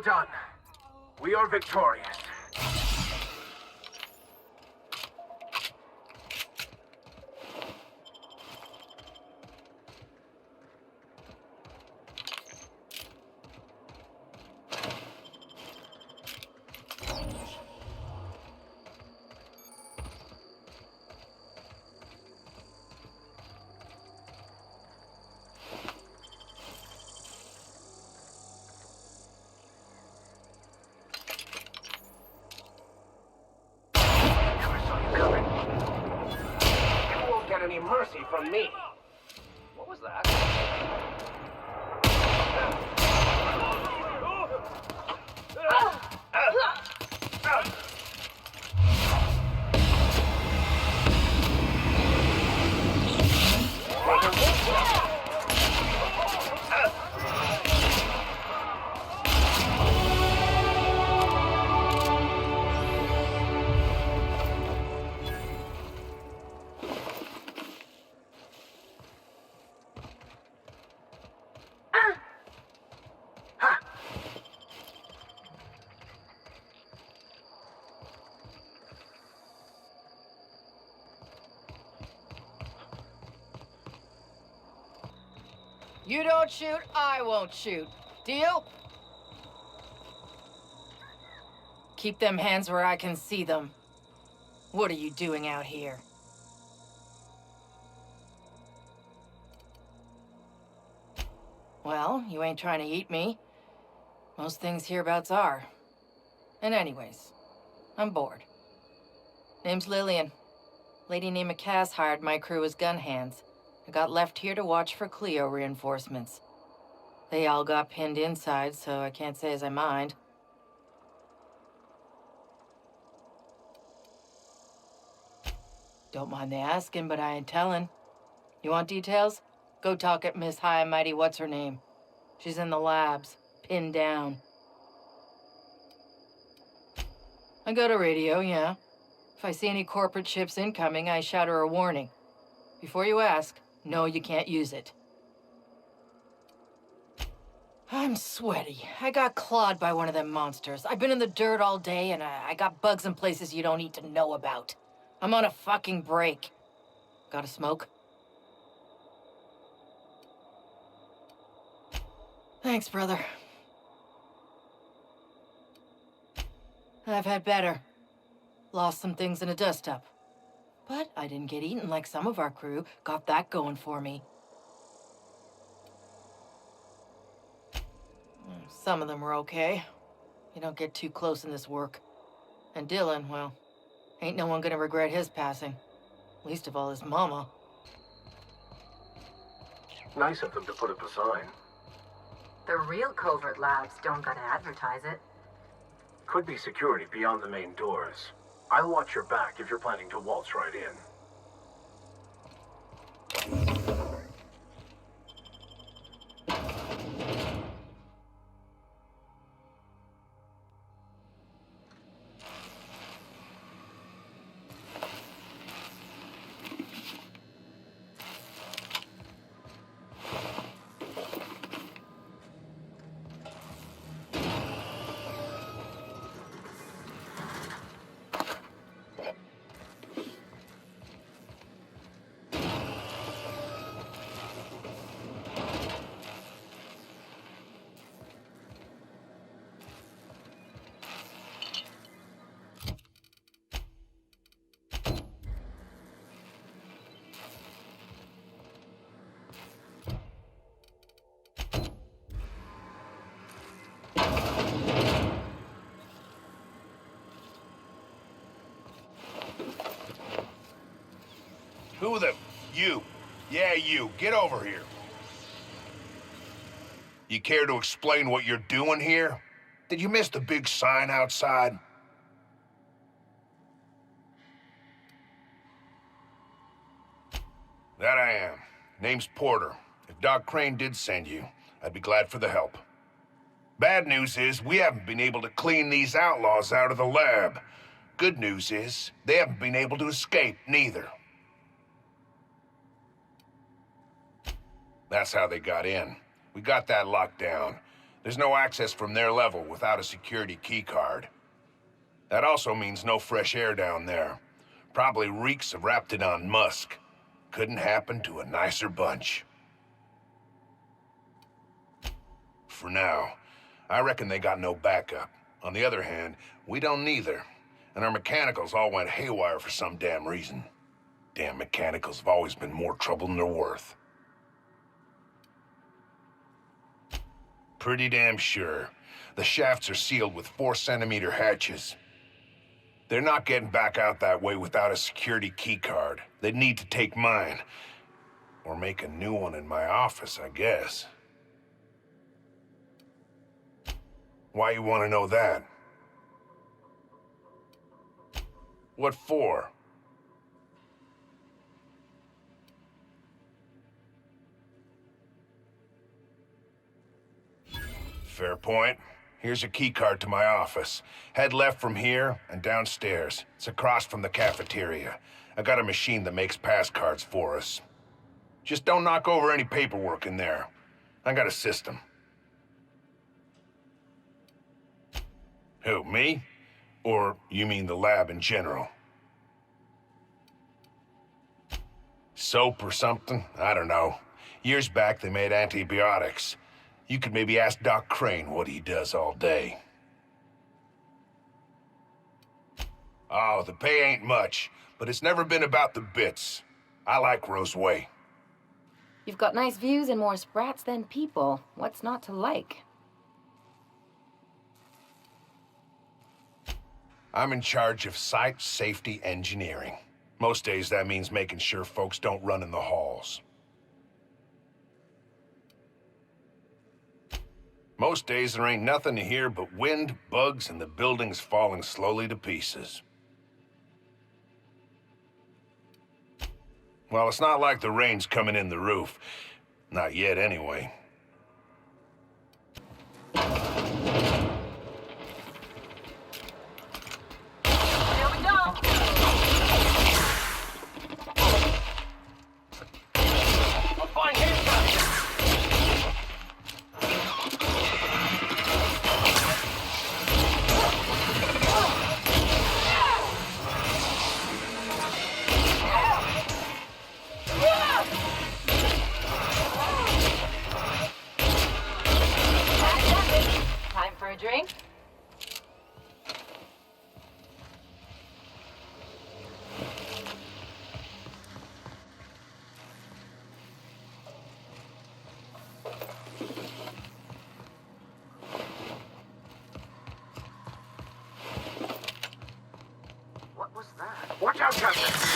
Well done. We are victorious. Any mercy from me. What was that? You don't shoot, I won't shoot. Deal? Keep them hands where I can see them. What are you doing out here? Well, you ain't trying to eat me. Most things hereabouts are. And anyways, I'm bored. Name's Lillian. Lady named Cass hired my crew as gun hands. I got left here to watch for Cleo reinforcements. They all got pinned inside, so I can't say as I mind. Don't mind the asking, but I ain't telling. You want details? Go talk at Miss High and Mighty What's-Her-Name. She's in the labs, pinned down. I got a radio, yeah. If I see any corporate ships incoming, I shout her a warning. Before you ask, no, you can't use it. I'm sweaty. I got clawed by one of them monsters. I've been in the dirt all day, and I got bugs in places you don't need to know about. I'm on a fucking break. Got a smoke? Thanks, brother. I've had better. Lost some things in a dust-up. But I didn't get eaten like some of our crew. Got that going for me. Some of them were okay. You don't get too close in this work. And Dylan, well, ain't no one gonna regret his passing. Least of all his mama. Nice of them to put up a sign. The real covert labs don't gotta advertise it. Could be security beyond the main doors. I'll watch your back if you're planning to waltz right in. Who the... You. Yeah, you. Get over here. You care to explain what you're doing here? Did you miss the big sign outside? That I am. Name's Porter. If Doc Crane did send you, I'd be glad for the help. Bad news is, we haven't been able to clean these outlaws out of the lab. Good news is, they haven't been able to escape, neither. That's how they got in. We got that locked down. There's no access from their level without a security keycard. That also means no fresh air down there. Probably reeks of Raptidon musk. Couldn't happen to a nicer bunch. For now, I reckon they got no backup. On the other hand, we don't neither. And our mechanicals all went haywire for some damn reason. Damn mechanicals have always been more trouble than they're worth. Pretty damn sure. The shafts are sealed with 4-centimeter hatches. They're not getting back out that way without a security keycard. They'd need to take mine. Or make a new one in my office, I guess. Why you want to know that? What for? Fair point. Here's a keycard to my office. Head left from here and downstairs. It's across from the cafeteria. I got a machine that makes pass cards for us. Just don't knock over any paperwork in there. I got a system. Who, me? Or you mean the lab in general? Soap or something? I don't know. Years back, they made antibiotics. You could maybe ask Doc Crane what he does all day. Oh, the pay ain't much, but it's never been about the bits. I like Rosewaye. You've got nice views and more sprats than people. What's not to like? I'm in charge of site safety engineering. Most days that means making sure folks don't run in the halls. Most days there ain't nothing to hear but wind, bugs, and the buildings falling slowly to pieces. Well, it's not like the rain's coming in the roof. Not yet, anyway. Time for a drink? What was that? Watch out, Captain!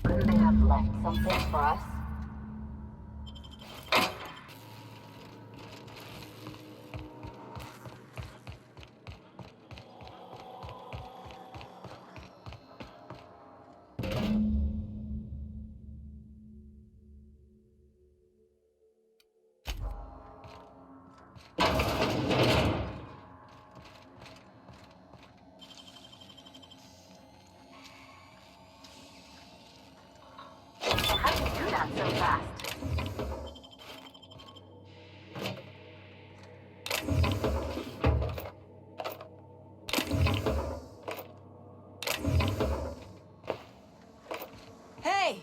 Couldn't they have left something for us? that so fast. Hey!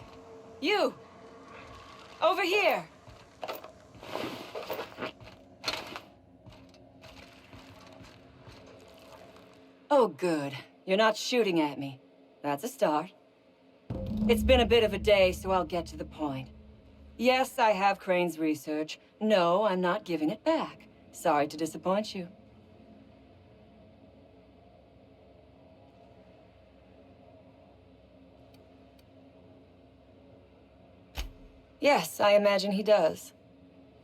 You! Over here! Oh, good. You're not shooting at me. That's a start. It's been a bit of a day, so I'll get to the point. Yes, I have Crane's research. No, I'm not giving it back. Sorry to disappoint you. Yes, I imagine he does.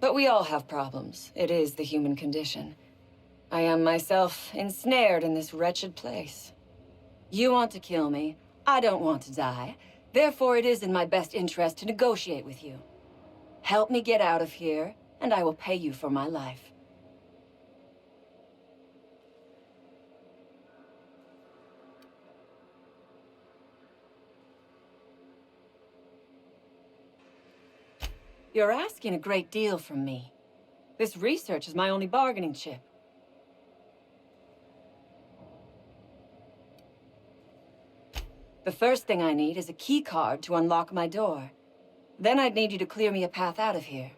But we all have problems. It is the human condition. I am myself ensnared in this wretched place. You want to kill me. I don't want to die. Therefore, it is in my best interest to negotiate with you. Help me get out of here, and I will pay you for my life. You're asking a great deal from me. This research is my only bargaining chip. The first thing I need is a key card to unlock my door. Then I'd need you to clear me a path out of here.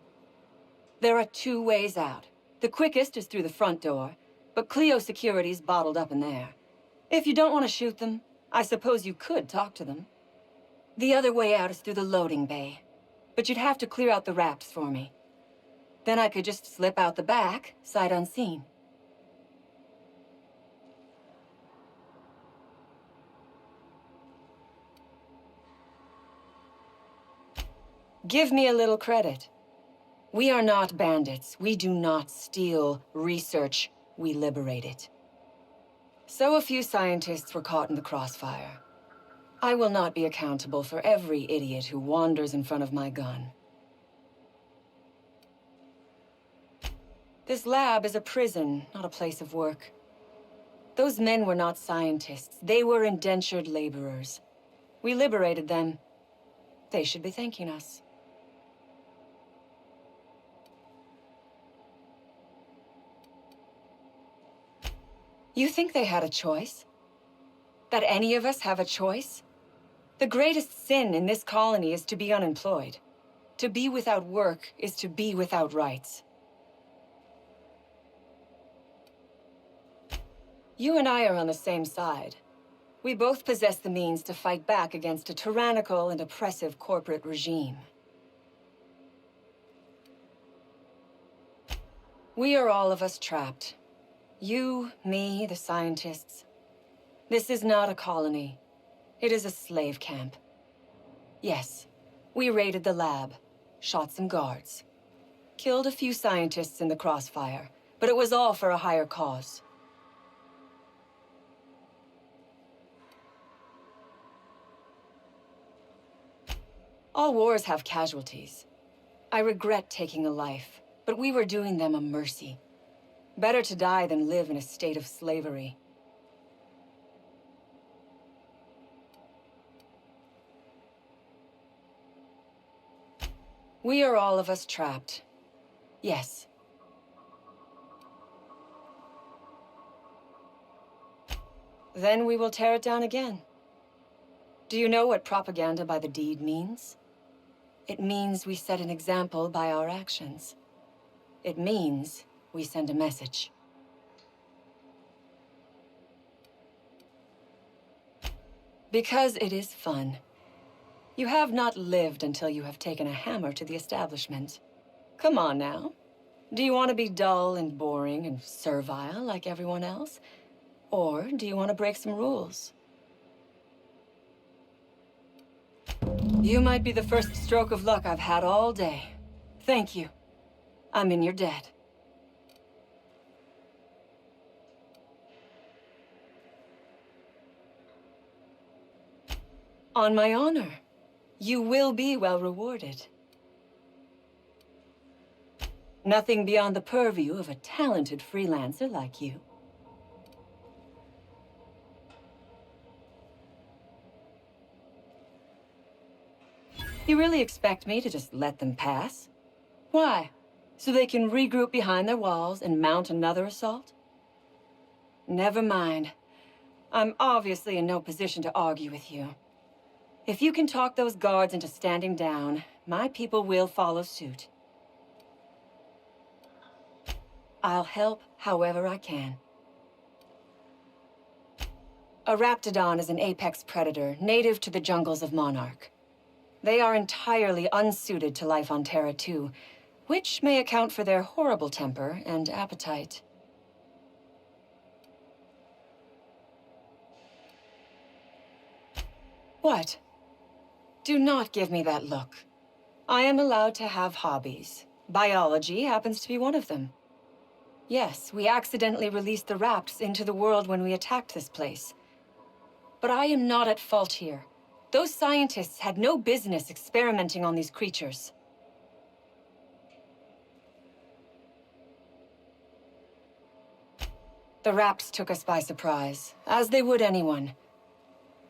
There are 2 ways out. The quickest is through the front door, but Cleo security's bottled up in there. If you don't want to shoot them, I suppose you could talk to them. The other way out is through the loading bay, but you'd have to clear out the wraps for me. Then I could just slip out the back, sight unseen. Give me a little credit. We are not bandits. We do not steal research. We liberate it. So a few scientists were caught in the crossfire. I will not be accountable for every idiot who wanders in front of my gun. This lab is a prison, not a place of work. Those men were not scientists. They were indentured laborers. We liberated them. They should be thanking us. You think they had a choice? That any of us have a choice? The greatest sin in this colony is to be unemployed. To be without work is to be without rights. You and I are on the same side. We both possess the means to fight back against a tyrannical and oppressive corporate regime. We are all of us trapped. You, me, the scientists. This is not a colony. It is a slave camp. Yes, we raided the lab, shot some guards, killed a few scientists in the crossfire, but it was all for a higher cause. All wars have casualties. I regret taking a life, but we were doing them a mercy. Better to die than live in a state of slavery. We are all of us trapped. Yes. Then we will tear it down again. Do you know what propaganda by the deed means? It means we set an example by our actions. It means we send a message. Because it is fun. You have not lived until you have taken a hammer to the establishment. Come on now. Do you want to be dull and boring and servile like everyone else? Or do you want to break some rules? You might be the first stroke of luck I've had all day. Thank you. I'm in your debt. On my honor, you will be well rewarded. Nothing beyond the purview of a talented freelancer like you. You really expect me to just let them pass? Why? So they can regroup behind their walls and mount another assault? Never mind. I'm obviously in no position to argue with you. If you can talk those guards into standing down, my people will follow suit. I'll help however I can. A raptidon is an apex predator, native to the jungles of Monarch. They are entirely unsuited to life on Terra 2, which may account for their horrible temper and appetite. What? Do not give me that look. I am allowed to have hobbies. Biology happens to be one of them. Yes, we accidentally released the rapts into the world when we attacked this place. But I am not at fault here. Those scientists had no business experimenting on these creatures. The rapts took us by surprise, as they would anyone.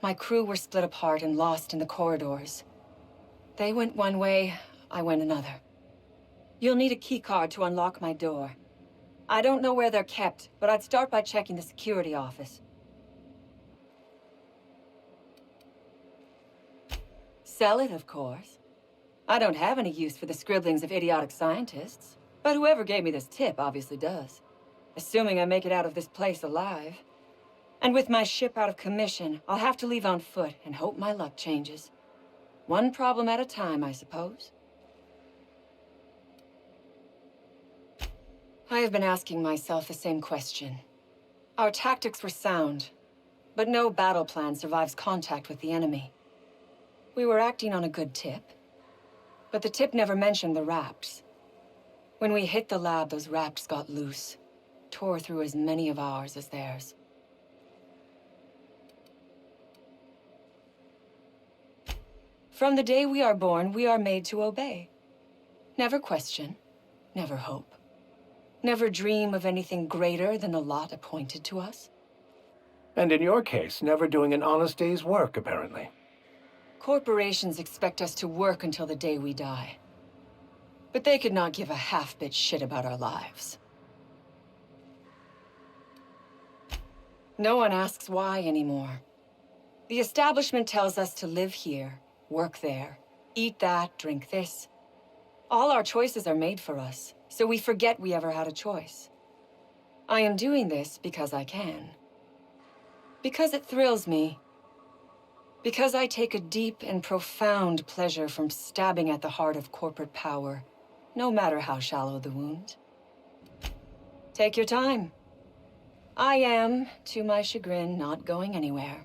My crew were split apart and lost in the corridors. They went one way, I went another. You'll need a keycard to unlock my door. I don't know where they're kept, but I'd start by checking the security office. Sell it, of course. I don't have any use for the scribblings of idiotic scientists, but whoever gave me this tip obviously does. Assuming I make it out of this place alive. And with my ship out of commission, I'll have to leave on foot and hope my luck changes. One problem at a time, I suppose. I have been asking myself the same question. Our tactics were sound, but no battle plan survives contact with the enemy. We were acting on a good tip, but the tip never mentioned the rapts. When we hit the lab, those rapts got loose, tore through as many of ours as theirs. From the day we are born, we are made to obey. Never question, never hope. Never dream of anything greater than the lot appointed to us. And in your case, never doing an honest day's work, apparently. Corporations expect us to work until the day we die. But they could not give a half-bit shit about our lives. No one asks why anymore. The establishment tells us to live here, work there, eat that, drink this. All our choices are made for us, so we forget we ever had a choice. I am doing this because I can. Because it thrills me. Because I take a deep and profound pleasure from stabbing at the heart of corporate power, no matter how shallow the wound. Take your time. I am, to my chagrin, not going anywhere.